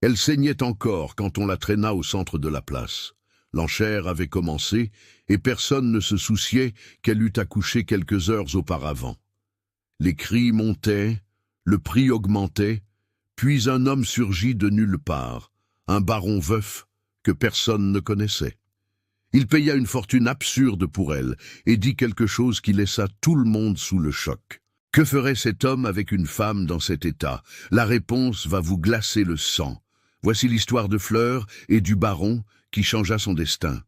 Elle saignait encore quand on la traîna au centre de la place. L'enchère avait commencé, et personne ne se souciait qu'elle eût accouché quelques heures auparavant. Les cris montaient, le prix augmentait, puis un homme surgit de nulle part, un baron veuf que personne ne connaissait. Il paya une fortune absurde pour elle et dit quelque chose qui laissa tout le monde sous le choc. Que ferait cet homme avec une femme dans cet état? La réponse va vous glacer le sang. Voici l'histoire de Fleur et du baron qui changea son destin.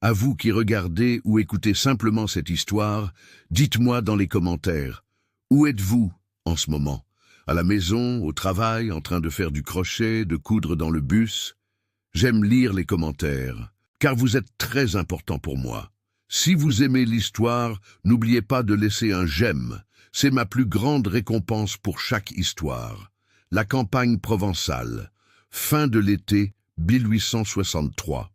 À vous qui regardez ou écoutez simplement cette histoire, dites-moi dans les commentaires, où êtes-vous en ce moment? À la maison, au travail, en train de faire du crochet, de coudre dans le bus? J'aime lire les commentaires, car vous êtes très important pour moi. Si vous aimez l'histoire, n'oubliez pas de laisser un j'aime. C'est ma plus grande récompense pour chaque histoire. La campagne provençale. Fin de l'été 1863.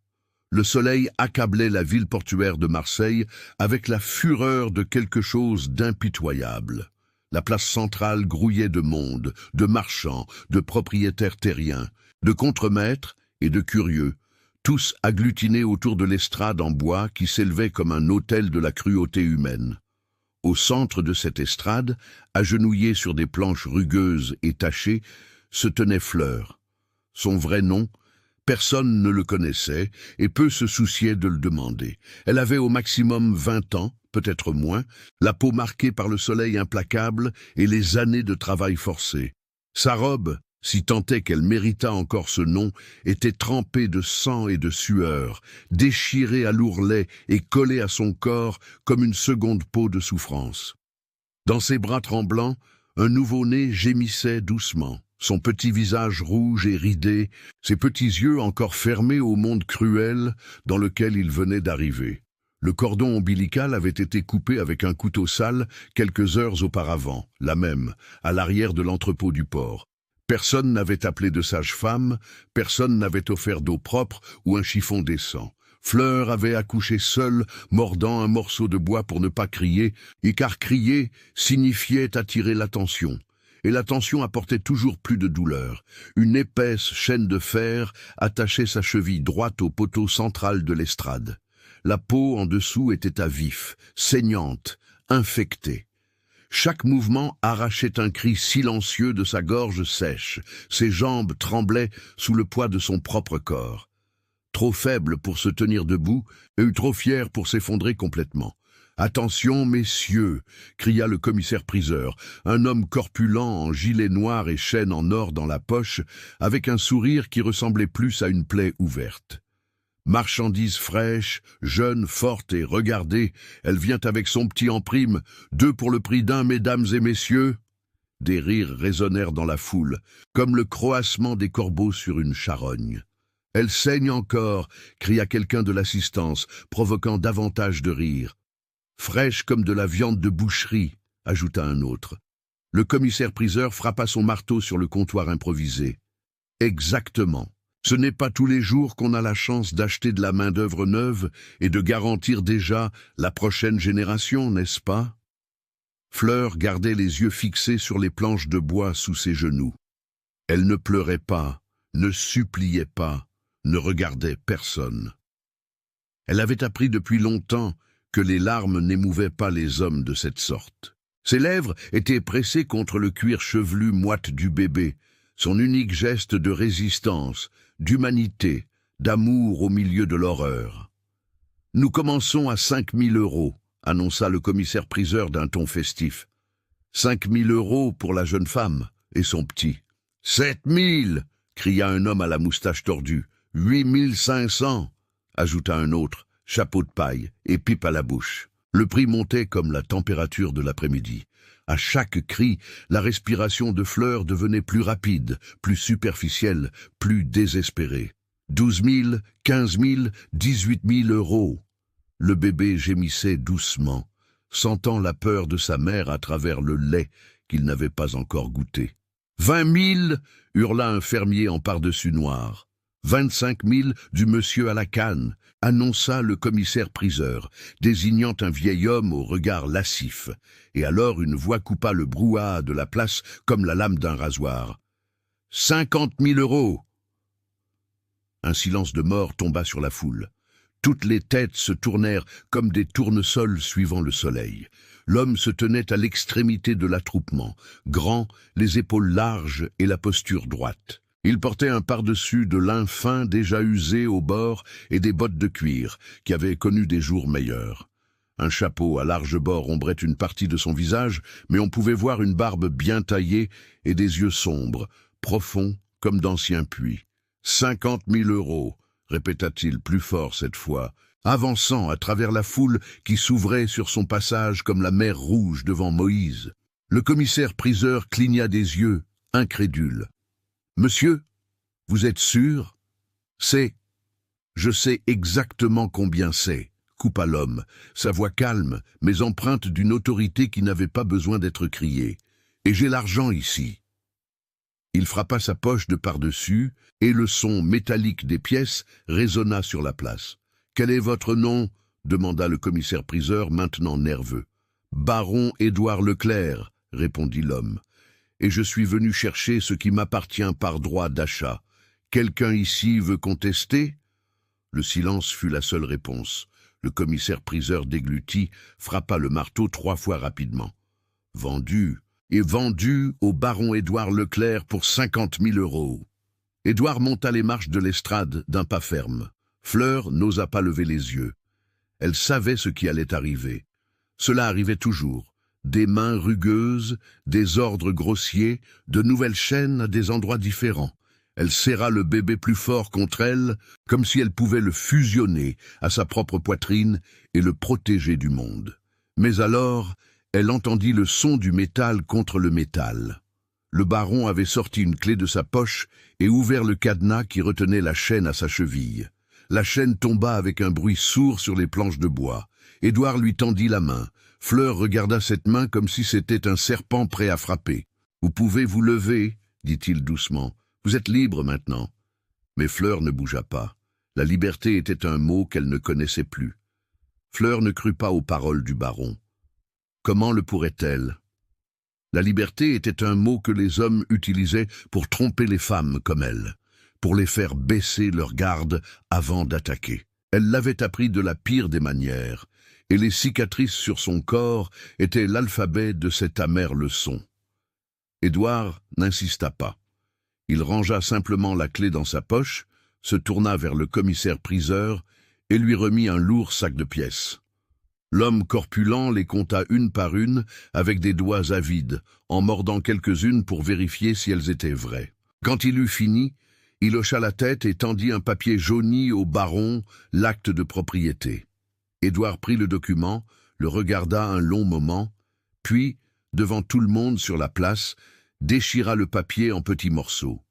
Le soleil accablait la ville portuaire de Marseille avec la fureur de quelque chose d'impitoyable. La place centrale grouillait de monde, de marchands, de propriétaires terriens, de contremaîtres et de curieux, tous agglutinés autour de l'estrade en bois qui s'élevait comme un autel de la cruauté humaine. Au centre de cette estrade, agenouillée sur des planches rugueuses et tachées, se tenait Fleur. Son vrai nom, personne ne le connaissait et peu se souciait de le demander. Elle avait au maximum 20 ans, peut-être moins, la peau marquée par le soleil implacable et les années de travail forcé. Sa robe, si tant est qu'elle méritât encore ce nom, était trempée de sang et de sueur, déchirée à l'ourlet et collée à son corps comme une seconde peau de souffrance. Dans ses bras tremblants, un nouveau-né gémissait doucement, son petit visage rouge et ridé, ses petits yeux encore fermés au monde cruel dans lequel il venait d'arriver. Le cordon ombilical avait été coupé avec un couteau sale quelques heures auparavant, la même, à l'arrière de l'entrepôt du port. Personne n'avait appelé de sage-femme, personne n'avait offert d'eau propre ou un chiffon décent. Fleur avait accouché seule, mordant un morceau de bois pour ne pas crier, et car crier signifiait attirer l'attention. Et l'attention apportait toujours plus de douleur. Une épaisse chaîne de fer attachait sa cheville droite au poteau central de l'estrade. La peau en dessous était à vif, saignante, infectée. Chaque mouvement arrachait un cri silencieux de sa gorge sèche. Ses jambes tremblaient sous le poids de son propre corps. Trop faible pour se tenir debout, et trop fière pour s'effondrer complètement. « Attention, messieurs !» cria le commissaire-priseur, un homme corpulent en gilet noir et chaîne en or dans la poche, avec un sourire qui ressemblait plus à une plaie ouverte. Marchandise fraîche, jeune, forte et regardez, elle vient avec son petit en prime, 2 pour le prix d'un, mesdames et messieurs. Des rires résonnèrent dans la foule, comme le croassement des corbeaux sur une charogne. Elle saigne encore, cria quelqu'un de l'assistance, provoquant davantage de rires. Fraîche comme de la viande de boucherie, ajouta un autre. Le commissaire-priseur frappa son marteau sur le comptoir improvisé. Exactement. Ce n'est pas tous les jours qu'on a la chance d'acheter de la main-d'œuvre neuve et de garantir déjà la prochaine génération, n'est-ce pas? Fleur gardait les yeux fixés sur les planches de bois sous ses genoux. Elle ne pleurait pas, ne suppliait pas, ne regardait personne. Elle avait appris depuis longtemps que les larmes n'émouvaient pas les hommes de cette sorte. Ses lèvres étaient pressées contre le cuir chevelu moite du bébé, son unique geste de résistance, d'humanité, d'amour au milieu de l'horreur. « Nous commençons à 5 000 €, annonça le commissaire-priseur d'un ton festif. 5 000 € pour la jeune femme et son petit. 7 000 cria un homme à la moustache tordue. 8 500 ajouta un autre, chapeau de paille et pipe à la bouche. Le prix montait comme la température de l'après-midi. À chaque cri, la respiration de Fleur devenait plus rapide, plus superficielle, plus désespérée. 12 000, 15 000, 18 000 €. Le bébé gémissait doucement, sentant la peur de sa mère à travers le lait qu'il n'avait pas encore goûté. 20 000 hurla un fermier en pardessus noir. 25 000 du monsieur à la canne, annonça le commissaire-priseur, désignant un vieil homme au regard lascif, et alors une voix coupa le brouhaha de la place comme la lame d'un rasoir. 50 000 €. Un silence de mort tomba sur la foule. Toutes les têtes se tournèrent comme des tournesols suivant le soleil. L'homme se tenait à l'extrémité de l'attroupement, grand, les épaules larges et la posture droite. Il portait un pardessus de lin fin déjà usé au bord et des bottes de cuir, qui avaient connu des jours meilleurs. Un chapeau à large bord ombrait une partie de son visage, mais on pouvait voir une barbe bien taillée et des yeux sombres, profonds comme d'anciens puits. 50 000 €, répéta-t-il plus fort cette fois, avançant à travers la foule qui s'ouvrait sur son passage comme la mer Rouge devant Moïse. Le commissaire-priseur cligna des yeux, incrédule. « Monsieur, vous êtes sûr ? » « C'est. Je sais exactement combien c'est, » coupa l'homme, sa voix calme, mais empreinte d'une autorité qui n'avait pas besoin d'être criée. « Et j'ai l'argent ici. » Il frappa sa poche de par-dessus, et le son métallique des pièces résonna sur la place. « Quel est votre nom ?» demanda le commissaire-priseur, maintenant nerveux. « Baron Édouard Leclerc, » répondit l'homme. « Et je suis venu chercher ce qui m'appartient par droit d'achat. Quelqu'un ici veut contester ?» Le silence fut la seule réponse. Le commissaire-priseur déglutit, frappa le marteau 3 fois rapidement. « Vendu, et vendu au baron Édouard Leclerc pour 50 000 €. » Édouard monta les marches de l'estrade d'un pas ferme. Fleur n'osa pas lever les yeux. Elle savait ce qui allait arriver. Cela arrivait toujours. Des mains rugueuses, des ordres grossiers, de nouvelles chaînes à des endroits différents. Elle serra le bébé plus fort contre elle, comme si elle pouvait le fusionner à sa propre poitrine et le protéger du monde. Mais alors, elle entendit le son du métal contre le métal. Le baron avait sorti une clé de sa poche et ouvert le cadenas qui retenait la chaîne à sa cheville. La chaîne tomba avec un bruit sourd sur les planches de bois. Édouard lui tendit la main. Fleur regarda cette main comme si c'était un serpent prêt à frapper. « Vous pouvez vous lever, » dit-il doucement. « Vous êtes libre maintenant. » Mais Fleur ne bougea pas. La liberté était un mot qu'elle ne connaissait plus. Fleur ne crut pas aux paroles du baron. Comment le pourrait-elle? La liberté était un mot que les hommes utilisaient pour tromper les femmes comme elle, pour les faire baisser leur garde avant d'attaquer. Elle l'avait appris de la pire des manières, et les cicatrices sur son corps étaient l'alphabet de cette amère leçon. Édouard n'insista pas. Il rangea simplement la clé dans sa poche, se tourna vers le commissaire-priseur et lui remit un lourd sac de pièces. L'homme corpulent les compta une par une avec des doigts avides, en mordant quelques-unes pour vérifier si elles étaient vraies. Quand il eut fini, il hocha la tête et tendit un papier jauni au baron, l'acte de propriété. Édouard prit le document, le regarda un long moment, puis, devant tout le monde sur la place, déchira le papier en petits morceaux.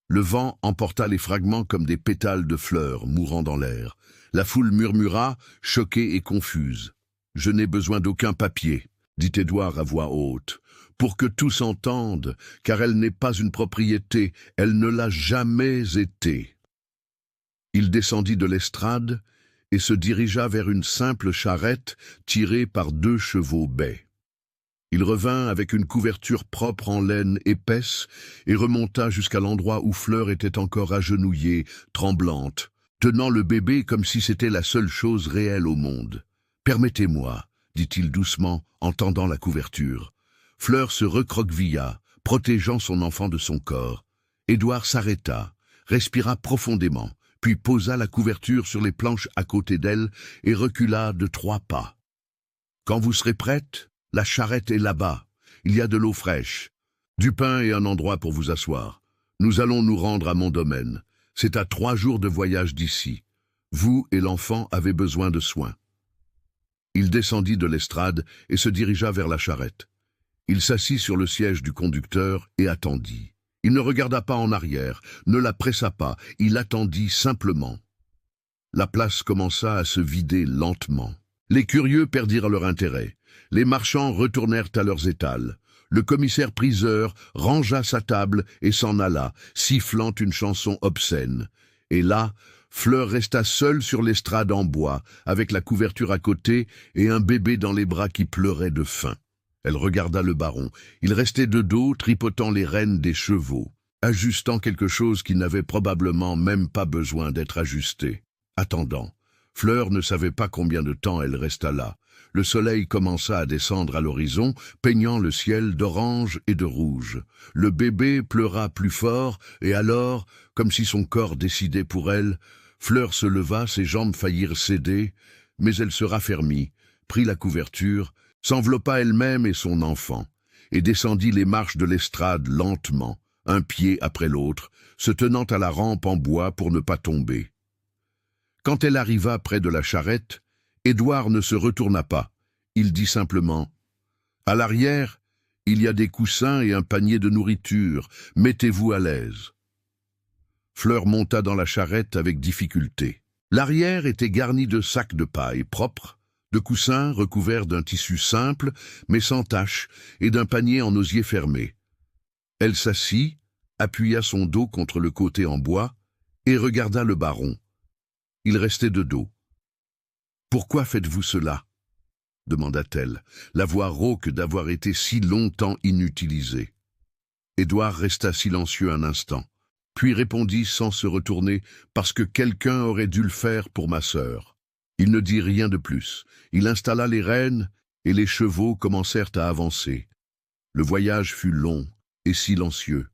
Le vent emporta les fragments comme des pétales de fleurs mourant dans l'air. La foule murmura, choquée et confuse. « Je n'ai besoin d'aucun papier, » dit Édouard à voix haute, « pour que tous entendent, car elle n'est pas une propriété, elle ne l'a jamais été. » Il descendit de l'estrade et se dirigea vers une simple charrette tirée par 2 chevaux bais. Il revint avec une couverture propre en laine épaisse et remonta jusqu'à l'endroit où Fleur était encore agenouillée, tremblante, tenant le bébé comme si c'était la seule chose réelle au monde. « Permettez-moi, » dit-il doucement en tendant la couverture. Fleur se recroquevilla, protégeant son enfant de son corps. Édouard s'arrêta, respira profondément, puis posa la couverture sur les planches à côté d'elle et recula de 3 pas. « Quand vous serez prête, la charrette est là-bas. Il y a de l'eau fraîche, du pain et un endroit pour vous asseoir. Nous allons nous rendre à mon domaine. C'est à 3 jours de voyage d'ici. Vous et l'enfant avez besoin de soins. » Il descendit de l'estrade et se dirigea vers la charrette. Il s'assit sur le siège du conducteur et attendit. Il ne regarda pas en arrière, ne la pressa pas, il attendit simplement. La place commença à se vider lentement. Les curieux perdirent leur intérêt. Les marchands retournèrent à leurs étals. Le commissaire-priseur rangea sa table et s'en alla, sifflant une chanson obscène. Et là, Fleur resta seule sur l'estrade en bois, avec la couverture à côté et un bébé dans les bras qui pleurait de faim. Elle regarda le baron. Il restait de dos, tripotant les rênes des chevaux. ajustant quelque chose qui n'avait probablement même pas besoin d'être ajusté. Attendant, Fleur ne savait pas combien de temps elle resta là. Le soleil commença à descendre à l'horizon, peignant le ciel d'orange et de rouge. Le bébé pleura plus fort, et alors, comme si son corps décidait pour elle, Fleur se leva, ses jambes faillirent céder, mais elle se raffermit, prit la couverture, s'enveloppa elle-même et son enfant, et descendit les marches de l'estrade lentement, un pied après l'autre, se tenant à la rampe en bois pour ne pas tomber. Quand elle arriva près de la charrette, Édouard ne se retourna pas. Il dit simplement « À l'arrière, il y a des coussins et un panier de nourriture. Mettez-vous à l'aise. » Fleur monta dans la charrette avec difficulté. L'arrière était garni de sacs de paille propres, de coussins recouverts d'un tissu simple, mais sans tache, et d'un panier en osier fermé. Elle s'assit, appuya son dos contre le côté en bois, et regarda le baron. Il restait de dos. « Pourquoi faites-vous cela ?» demanda-t-elle, la voix rauque d'avoir été si longtemps inutilisée. Édouard resta silencieux un instant, puis répondit sans se retourner « Parce que quelqu'un aurait dû le faire pour ma sœur. » Il ne dit rien de plus. Il installa les rênes et les chevaux commencèrent à avancer. Le voyage fut long et silencieux.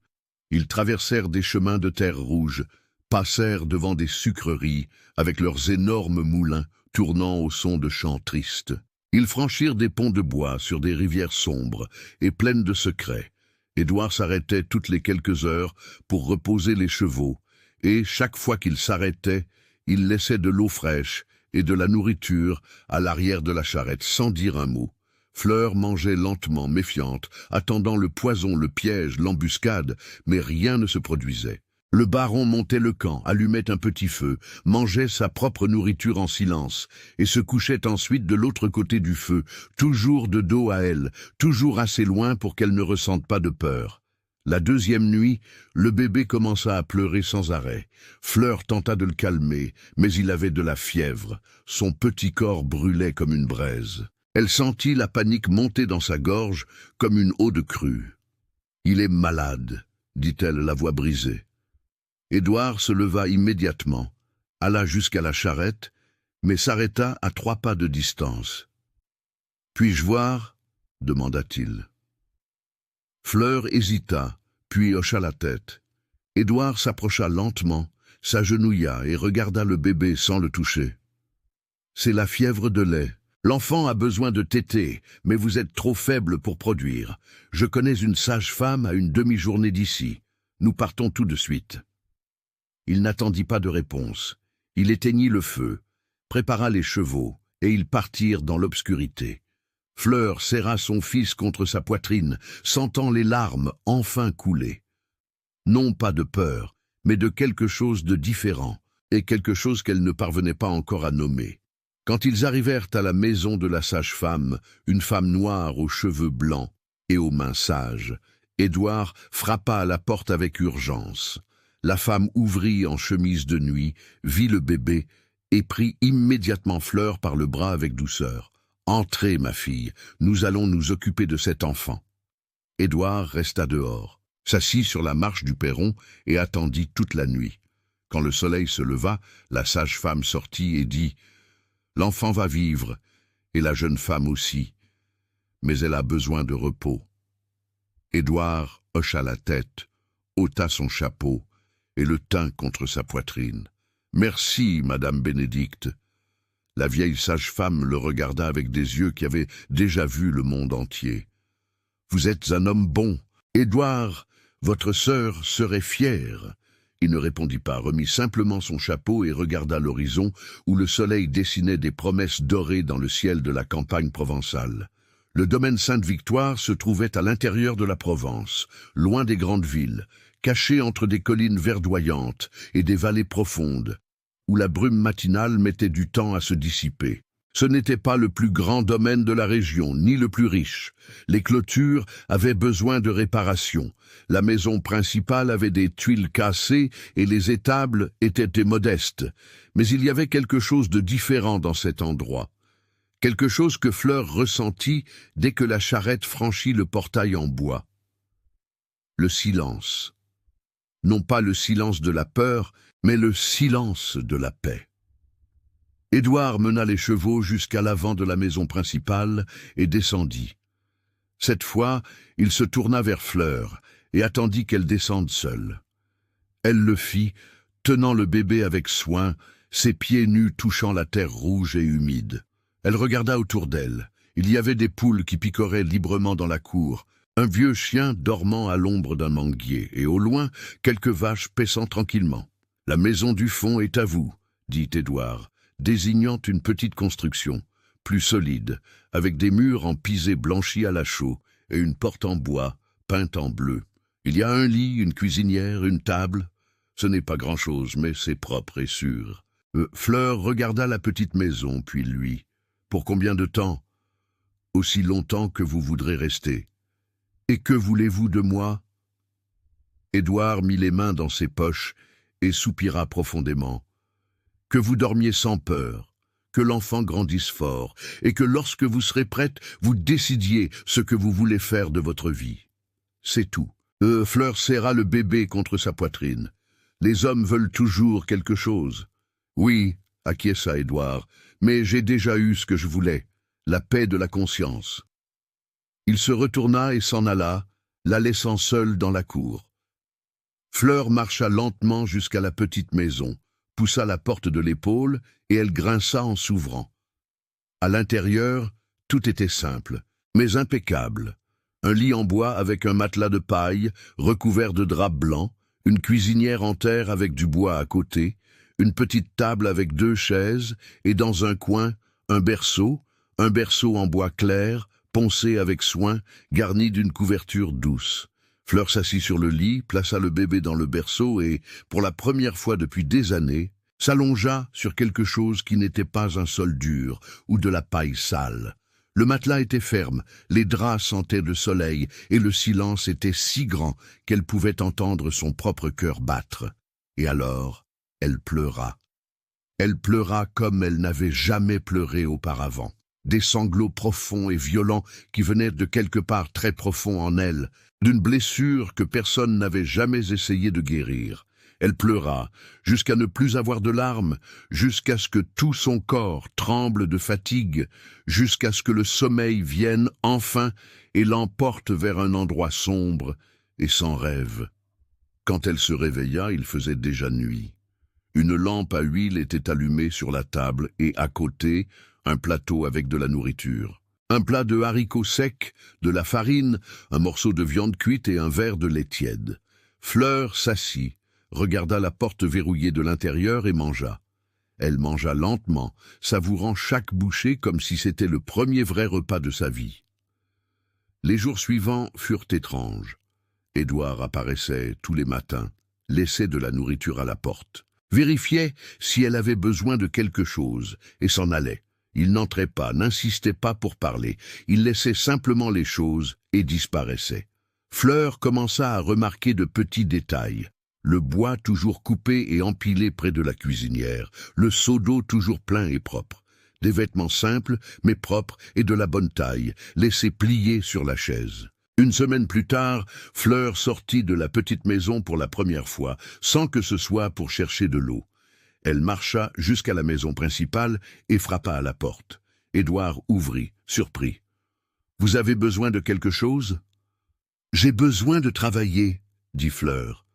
Ils traversèrent des chemins de terre rouge, passèrent devant des sucreries avec leurs énormes moulins tournant au son de chants tristes. Ils franchirent des ponts de bois sur des rivières sombres et pleines de secrets. Édouard s'arrêtait toutes les quelques heures pour reposer les chevaux, et chaque fois qu'il s'arrêtait, il laissait de l'eau fraîche et de la nourriture à l'arrière de la charrette sans dire un mot. Fleur mangeait lentement, méfiante, attendant le poison, le piège, l'embuscade, mais rien ne se produisait. Le baron montait le camp, allumait un petit feu, mangeait sa propre nourriture en silence, et se couchait ensuite de l'autre côté du feu, toujours de dos à elle, toujours assez loin pour qu'elle ne ressente pas de peur. La deuxième nuit, le bébé commença à pleurer sans arrêt. Fleur tenta de le calmer, mais il avait de la fièvre. Son petit corps brûlait comme une braise. Elle sentit la panique monter dans sa gorge comme une eau de crue. « Il est malade », dit-elle, la voix brisée. Édouard se leva immédiatement, alla jusqu'à la charrette, mais s'arrêta à 3 pas de distance. « Puis-je voir ?» demanda-t-il. Fleur hésita, puis hocha la tête. Édouard s'approcha lentement, s'agenouilla et regarda le bébé sans le toucher. « C'est la fièvre de lait. L'enfant a besoin de téter, mais vous êtes trop faible pour produire. Je connais une sage-femme à une demi-journée d'ici. Nous partons tout de suite. » Il n'attendit pas de réponse. Il éteignit le feu, prépara les chevaux, et ils partirent dans l'obscurité. Fleur serra son fils contre sa poitrine, sentant les larmes enfin couler. Non pas de peur, mais de quelque chose de différent, et quelque chose qu'elle ne parvenait pas encore à nommer. Quand ils arrivèrent à la maison de la sage-femme, une femme noire aux cheveux blancs et aux mains sages, Édouard frappa à la porte avec urgence. La femme ouvrit en chemise de nuit, vit le bébé et prit immédiatement Fleur par le bras avec douceur. « Entrez, ma fille, nous allons nous occuper de cet enfant. » Édouard resta dehors, s'assit sur la marche du perron et attendit toute la nuit. Quand le soleil se leva, la sage-femme sortit et dit « L'enfant va vivre, et la jeune femme aussi, mais elle a besoin de repos. » Édouard hocha la tête, ôta son chapeau et le tint contre sa poitrine. « Merci, Madame Bénédicte. » La vieille sage-femme le regarda avec des yeux qui avaient déjà vu le monde entier. « Vous êtes un homme bon. Édouard, votre sœur serait fière. » Il ne répondit pas, remit simplement son chapeau et regarda l'horizon où le soleil dessinait des promesses dorées dans le ciel de la campagne provençale. Le domaine Sainte-Victoire se trouvait à l'intérieur de la Provence, loin des grandes villes, caché entre des collines verdoyantes et des vallées profondes, où la brume matinale mettait du temps à se dissiper. Ce n'était pas le plus grand domaine de la région, ni le plus riche. Les clôtures avaient besoin de réparation. La maison principale avait des tuiles cassées et les étables étaient modestes. Mais il y avait quelque chose de différent dans cet endroit. Quelque chose que Fleur ressentit dès que la charrette franchit le portail en bois. Le silence. non pas le silence de la peur, mais le silence de la paix. Édouard mena les chevaux jusqu'à l'avant de la maison principale et descendit. Cette fois, il se tourna vers Fleur et attendit qu'elle descende seule. Elle le fit, tenant le bébé avec soin, ses pieds nus touchant la terre rouge et humide. Elle regarda autour d'elle. Il y avait des poules qui picoraient librement dans la cour, un vieux chien dormant à l'ombre d'un manguier, et au loin, quelques vaches paissant tranquillement. « La maison du fond est à vous, » dit Édouard, désignant une petite construction, plus solide, avec des murs en pisé blanchis à la chaux et une porte en bois, peinte en bleu. Il y a un lit, une cuisinière, une table. Ce n'est pas grand-chose, mais c'est propre et sûr. Fleur regarda la petite maison, puis lui. « Pour combien de temps ? » ?»« Aussi longtemps que vous voudrez rester. »« Et que voulez-vous de moi ?» Édouard mit les mains dans ses poches et soupira profondément. « Que vous dormiez sans peur, que l'enfant grandisse fort, et que lorsque vous serez prête, vous décidiez ce que vous voulez faire de votre vie. C'est tout. » Fleur serra le bébé contre sa poitrine. « Les hommes veulent toujours quelque chose. »« Oui, » acquiesça Édouard, « mais j'ai déjà eu ce que je voulais, la paix de la conscience. » Il se retourna et s'en alla, la laissant seule dans la cour. Fleur marcha lentement jusqu'à la petite maison, poussa la porte de l'épaule et elle grinça en s'ouvrant. À l'intérieur, tout était simple, mais impeccable. Un lit en bois avec un matelas de paille, recouvert de drap blanc, une cuisinière en terre avec du bois à côté, une petite table avec 2 chaises, et dans un coin, un berceau en bois clair, poncé avec soin, garni d'une couverture douce. Fleur s'assit sur le lit, plaça le bébé dans le berceau et, pour la première fois depuis des années, s'allongea sur quelque chose qui n'était pas un sol dur ou de la paille sale. Le matelas était ferme, les draps sentaient le soleil et le silence était si grand qu'elle pouvait entendre son propre cœur battre. Et alors, elle pleura. Elle pleura comme elle n'avait jamais pleuré auparavant. Des sanglots profonds et violents qui venaient de quelque part très profond en elle, d'une blessure que personne n'avait jamais essayé de guérir. Elle pleura, jusqu'à ne plus avoir de larmes, jusqu'à ce que tout son corps tremble de fatigue, jusqu'à ce que le sommeil vienne enfin et l'emporte vers un endroit sombre et sans rêve. Quand elle se réveilla, il faisait déjà nuit. Une lampe à huile était allumée sur la table et à côté, un plateau avec de la nourriture. Un plat de haricots secs, de la farine, un morceau de viande cuite et un verre de lait tiède. Fleur s'assit, regarda la porte verrouillée de l'intérieur et mangea. Elle mangea lentement, savourant chaque bouchée comme si c'était le premier vrai repas de sa vie. Les jours suivants furent étranges. Édouard apparaissait tous les matins, laissait de la nourriture à la porte, vérifiait si elle avait besoin de quelque chose et s'en allait. Il n'entrait pas, n'insistait pas pour parler, il laissait simplement les choses et disparaissait. Fleur commença à remarquer de petits détails. Le bois toujours coupé et empilé près de la cuisinière, le seau d'eau toujours plein et propre, des vêtements simples mais propres et de la bonne taille, laissés pliés sur la chaise. Une semaine plus tard, Fleur sortit de la petite maison pour la première fois, sans que ce soit pour chercher de l'eau. Elle marcha jusqu'à la maison principale et frappa à la porte. Édouard ouvrit, surpris. « Vous avez besoin de quelque chose ?»« J'ai besoin de travailler, » dit Fleur.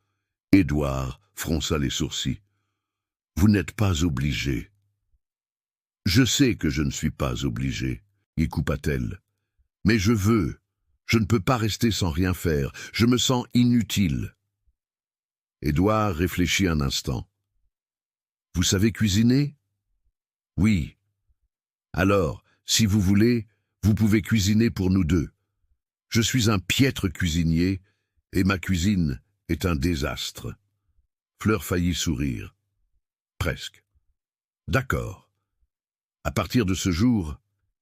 Édouard fronça les sourcils. « Vous n'êtes pas obligé. »« Je sais que je ne suis pas obligé, » y coupa-t-elle. « Mais je veux. Je ne peux pas rester sans rien faire. Je me sens inutile. » Édouard réfléchit un instant. « Vous savez cuisiner ?»« Oui. »« Alors, si vous voulez, vous pouvez cuisiner pour nous deux. Je suis un piètre cuisinier et ma cuisine est un désastre. » Fleur faillit sourire. « Presque. »« D'accord. » À partir de ce jour,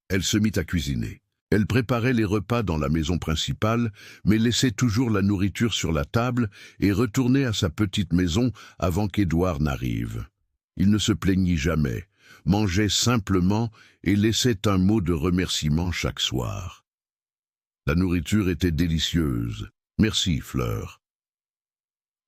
elle se mit à cuisiner. Elle préparait les repas dans la maison principale, mais laissait toujours la nourriture sur la table et retournait à sa petite maison avant qu'Édouard n'arrive. Il ne se plaignit jamais, mangeait simplement et laissait un mot de remerciement chaque soir. La nourriture était délicieuse. Merci, Fleur.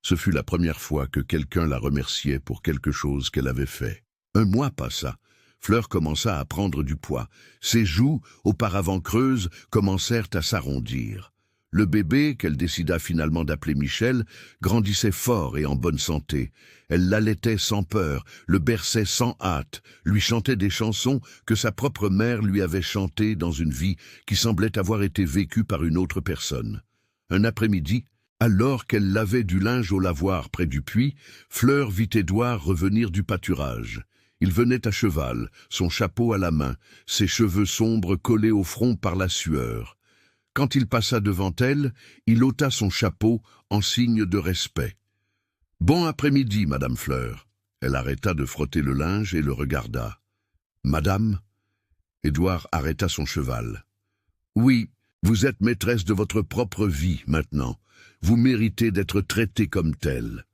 Ce fut la première fois que quelqu'un la remerciait pour quelque chose qu'elle avait fait. Un mois passa. Fleur commença à prendre du poids. Ses joues, auparavant creuses, commencèrent à s'arrondir. Le bébé, qu'elle décida finalement d'appeler Michel, grandissait fort et en bonne santé. Elle l'allaitait sans peur, le berçait sans hâte, lui chantait des chansons que sa propre mère lui avait chantées dans une vie qui semblait avoir été vécue par une autre personne. Un après-midi, alors qu'elle lavait du linge au lavoir près du puits, Fleur vit Édouard revenir du pâturage. Il venait à cheval, son chapeau à la main, ses cheveux sombres collés au front par la sueur. Quand il passa devant elle, il ôta son chapeau en signe de respect. « Bon après-midi, Madame Fleur. » Elle arrêta de frotter le linge et le regarda. « Madame ?» Édouard arrêta son cheval. « Oui, vous êtes maîtresse de votre propre vie maintenant. Vous méritez d'être traitée comme telle. »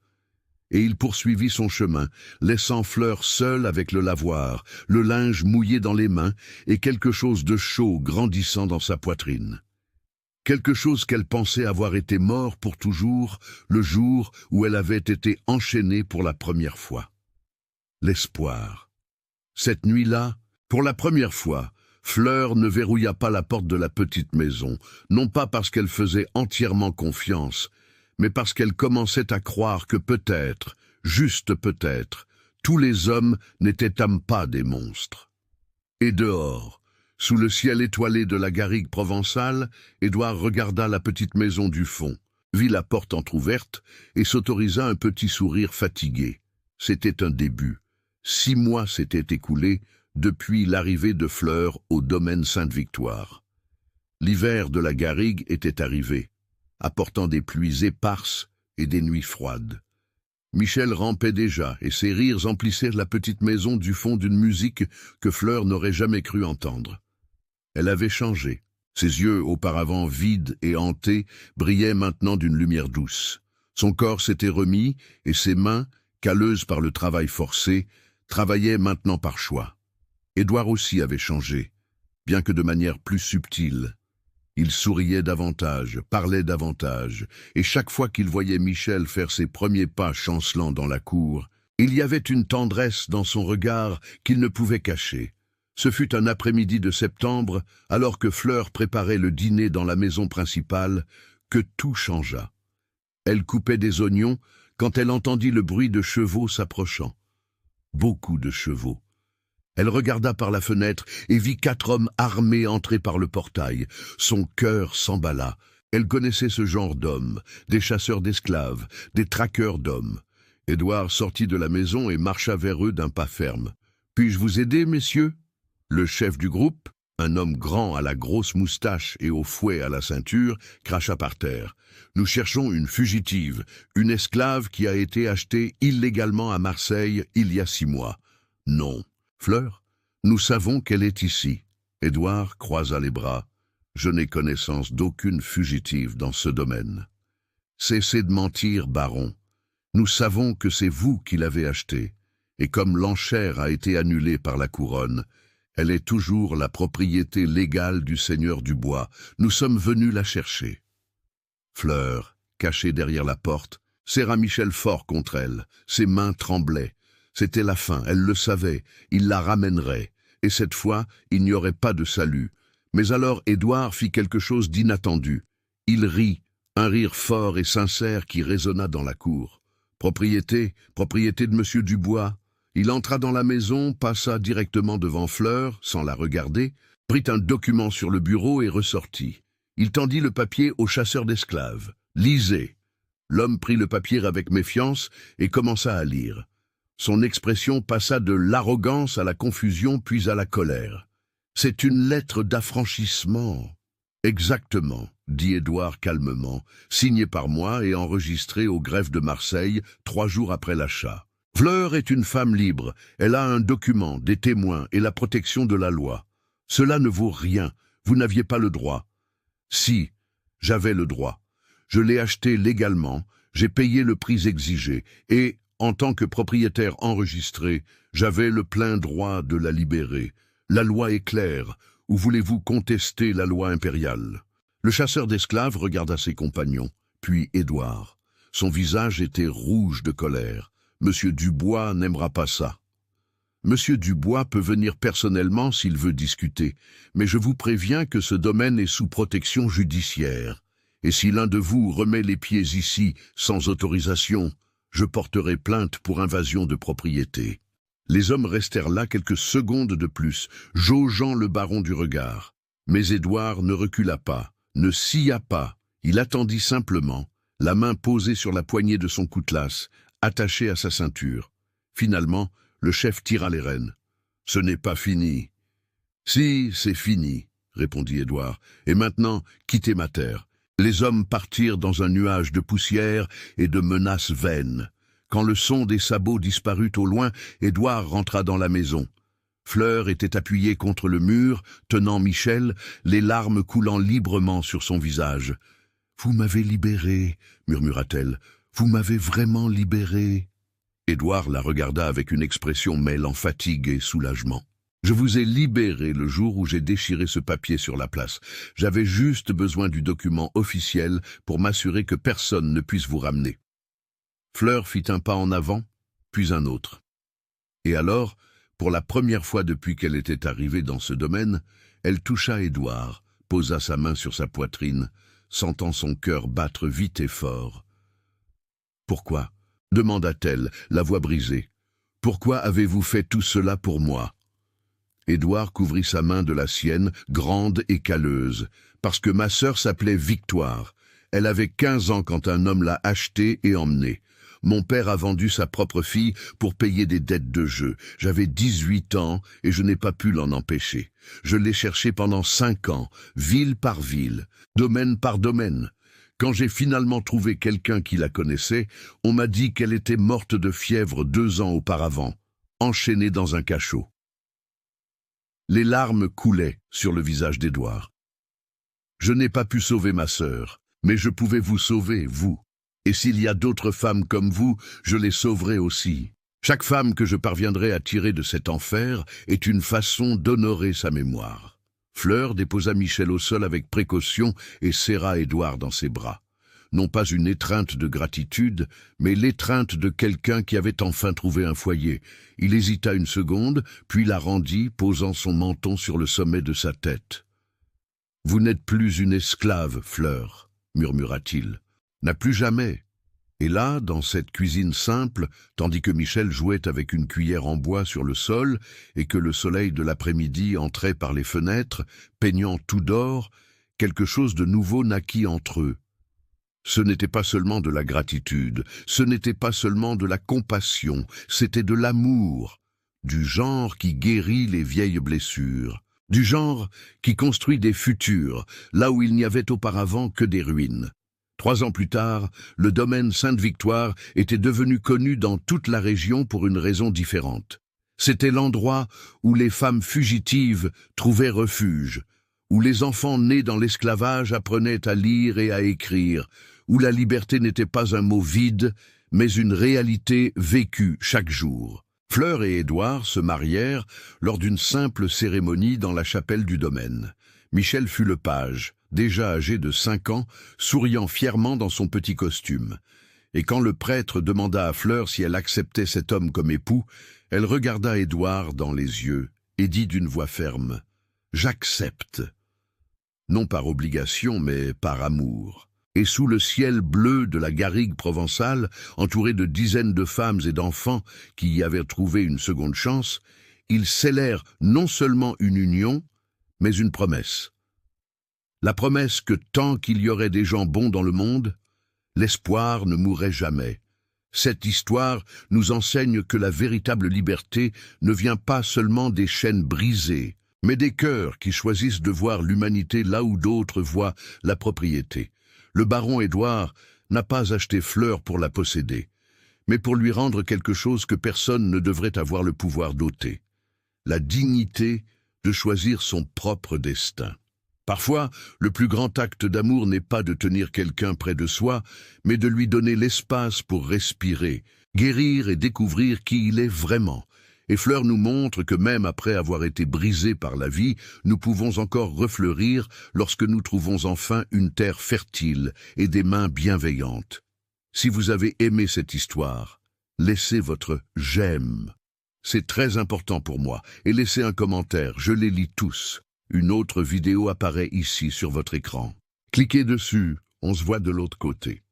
Et il poursuivit son chemin, laissant Fleur seule avec le lavoir, le linge mouillé dans les mains et quelque chose de chaud grandissant dans sa poitrine. Quelque chose qu'elle pensait avoir été mort pour toujours le jour où elle avait été enchaînée pour la première fois. L'espoir. Cette nuit-là, pour la première fois, Fleur ne verrouilla pas la porte de la petite maison, non pas parce qu'elle faisait entièrement confiance, mais parce qu'elle commençait à croire que peut-être, juste peut-être, tous les hommes n'étaient pas des monstres. Et dehors, sous le ciel étoilé de la garrigue provençale, Édouard regarda la petite maison du fond, vit la porte entr'ouverte et s'autorisa un petit sourire fatigué. C'était un début. 6 mois s'étaient écoulés depuis l'arrivée de Fleur au domaine Sainte-Victoire. L'hiver de la garrigue était arrivé, apportant des pluies éparses et des nuits froides. Michel rampait déjà, et ses rires emplissaient la petite maison du fond d'une musique que Fleur n'aurait jamais cru entendre. Elle avait changé. Ses yeux, auparavant vides et hantés, brillaient maintenant d'une lumière douce. Son corps s'était remis, et ses mains, calleuses par le travail forcé, travaillaient maintenant par choix. Édouard aussi avait changé, bien que de manière plus subtile. Il souriait davantage, parlait davantage, et chaque fois qu'il voyait Michel faire ses premiers pas chancelant dans la cour, il y avait une tendresse dans son regard qu'il ne pouvait cacher. Ce fut un après-midi de septembre, alors que Fleur préparait le dîner dans la maison principale, que tout changea. Elle coupait des oignons quand elle entendit le bruit de chevaux s'approchant. Beaucoup de chevaux. Elle regarda par la fenêtre et vit 4 hommes armés entrer par le portail. Son cœur s'emballa. Elle connaissait ce genre d'hommes, des chasseurs d'esclaves, des traqueurs d'hommes. Édouard sortit de la maison et marcha vers eux d'un pas ferme. « Puis-je vous aider, messieurs ?» Le chef du groupe, un homme grand à la grosse moustache et au fouet à la ceinture, cracha par terre. « Nous cherchons une fugitive, une esclave qui a été achetée illégalement à Marseille il y a 6 mois. » « Non. » « Fleur, nous savons qu'elle est ici. » Édouard croisa les bras. « Je n'ai connaissance d'aucune fugitive dans ce domaine. »« Cessez de mentir, baron. Nous savons que c'est vous qui l'avez achetée, et comme l'enchère a été annulée par la couronne, elle est toujours la propriété légale du seigneur du bois. Nous sommes venus la chercher. » Fleur, cachée derrière la porte, serra Michel fort contre elle. Ses mains tremblaient. C'était la fin, elle le savait, il la ramènerait, et cette fois, il n'y aurait pas de salut. Mais alors Édouard fit quelque chose d'inattendu. Il rit, un rire fort et sincère qui résonna dans la cour. Propriété de Monsieur Dubois. Il entra dans la maison, passa directement devant Fleur, sans la regarder, prit un document sur le bureau et ressortit. Il tendit le papier au chasseur d'esclaves. « Lisez !» L'homme prit le papier avec méfiance et commença à lire. Son expression passa de l'arrogance à la confusion puis à la colère. « C'est une lettre d'affranchissement. »« Exactement, » dit Édouard calmement, signée par moi et enregistrée au greffe de Marseille 3 jours après l'achat. Fleur est une femme libre, elle a un document, des témoins et la protection de la loi. Cela ne vaut rien, vous n'aviez pas le droit. Si, j'avais le droit. Je l'ai acheté légalement, j'ai payé le prix exigé et... En tant que propriétaire enregistré, j'avais le plein droit de la libérer. La loi est claire. Ou voulez-vous contester la loi impériale ? Le chasseur d'esclaves regarda ses compagnons, puis Édouard. Son visage était rouge de colère. « Monsieur Dubois n'aimera pas ça. Monsieur Dubois peut venir personnellement s'il veut discuter, mais je vous préviens que ce domaine est sous protection judiciaire. Et si l'un de vous remet les pieds ici sans autorisation, je porterai plainte pour invasion de propriété. » Les hommes restèrent là quelques secondes de plus, jaugeant le baron du regard. Mais Édouard ne recula pas, ne scia pas. Il attendit simplement, la main posée sur la poignée de son coutelas, attaché à sa ceinture. Finalement, le chef tira les rênes. « Ce n'est pas fini. »« Si, c'est fini, » répondit Édouard. « Et maintenant, quittez ma terre. » Les hommes partirent dans un nuage de poussière et de menaces vaines. Quand le son des sabots disparut au loin, Édouard rentra dans la maison. Fleur était appuyée contre le mur, tenant Michel, les larmes coulant librement sur son visage. « Vous m'avez libéré, » murmura-t-elle. « Vous m'avez vraiment libéré. » Édouard la regarda avec une expression mêlant fatigue et soulagement. « Je vous ai libéré le jour où j'ai déchiré ce papier sur la place. J'avais juste besoin du document officiel pour m'assurer que personne ne puisse vous ramener. » Fleur fit un pas en avant, puis un autre. Et alors, pour la première fois depuis qu'elle était arrivée dans ce domaine, elle toucha Édouard, posa sa main sur sa poitrine, sentant son cœur battre vite et fort. « Pourquoi ?» demanda-t-elle, la voix brisée. « Pourquoi avez-vous fait tout cela pour moi ?» Édouard couvrit sa main de la sienne, grande et calleuse, parce que ma sœur s'appelait Victoire. Elle avait 15 ans quand un homme l'a achetée et emmenée. Mon père a vendu sa propre fille pour payer des dettes de jeu. J'avais 18 ans et je n'ai pas pu l'en empêcher. Je l'ai cherchée pendant 5 ans, ville par ville, domaine par domaine. Quand j'ai finalement trouvé quelqu'un qui la connaissait, on m'a dit qu'elle était morte de fièvre 2 ans auparavant, enchaînée dans un cachot. » Les larmes coulaient sur le visage d'Édouard. « Je n'ai pas pu sauver ma sœur, mais je pouvais vous sauver, vous. Et s'il y a d'autres femmes comme vous, je les sauverai aussi. Chaque femme que je parviendrai à tirer de cet enfer est une façon d'honorer sa mémoire. » Fleur déposa Michel au sol avec précaution et serra Édouard dans ses bras. Non pas une étreinte de gratitude, mais l'étreinte de quelqu'un qui avait enfin trouvé un foyer. Il hésita une seconde, puis la rendit, posant son menton sur le sommet de sa tête. « Vous n'êtes plus une esclave, Fleur, » murmura-t-il. « N'a plus jamais. » Et là, dans cette cuisine simple, tandis que Michel jouait avec une cuillère en bois sur le sol et que le soleil de l'après-midi entrait par les fenêtres, peignant tout d'or, quelque chose de nouveau naquit entre eux. Ce n'était pas seulement de la gratitude, ce n'était pas seulement de la compassion, c'était de l'amour, du genre qui guérit les vieilles blessures, du genre qui construit des futurs, là où il n'y avait auparavant que des ruines. 3 ans plus tard, le domaine Sainte-Victoire était devenu connu dans toute la région pour une raison différente. C'était l'endroit où les femmes fugitives trouvaient refuge, où les enfants nés dans l'esclavage apprenaient à lire et à écrire, où la liberté n'était pas un mot vide, mais une réalité vécue chaque jour. Fleur et Édouard se marièrent lors d'une simple cérémonie dans la chapelle du domaine. Michel fut le page, déjà âgé de 5 ans, souriant fièrement dans son petit costume. Et quand le prêtre demanda à Fleur si elle acceptait cet homme comme époux, elle regarda Édouard dans les yeux et dit d'une voix ferme « J'accepte ». Non par obligation, mais par amour. Et sous le ciel bleu de la garrigue provençale, entouré de dizaines de femmes et d'enfants qui y avaient trouvé une seconde chance, ils scellèrent non seulement une union, mais une promesse. La promesse que tant qu'il y aurait des gens bons dans le monde, l'espoir ne mourrait jamais. Cette histoire nous enseigne que la véritable liberté ne vient pas seulement des chaînes brisées, mais des cœurs qui choisissent de voir l'humanité là où d'autres voient la propriété. Le baron Édouard n'a pas acheté Fleur pour la posséder, mais pour lui rendre quelque chose que personne ne devrait avoir le pouvoir d'ôter, la dignité de choisir son propre destin. Parfois, le plus grand acte d'amour n'est pas de tenir quelqu'un près de soi, mais de lui donner l'espace pour respirer, guérir et découvrir qui il est vraiment. Et Fleur nous montre que même après avoir été brisés par la vie, nous pouvons encore refleurir lorsque nous trouvons enfin une terre fertile et des mains bienveillantes. Si vous avez aimé cette histoire, laissez votre « j'aime ». C'est très important pour moi. Et laissez un commentaire, je les lis tous. Une autre vidéo apparaît ici sur votre écran. Cliquez dessus, on se voit de l'autre côté.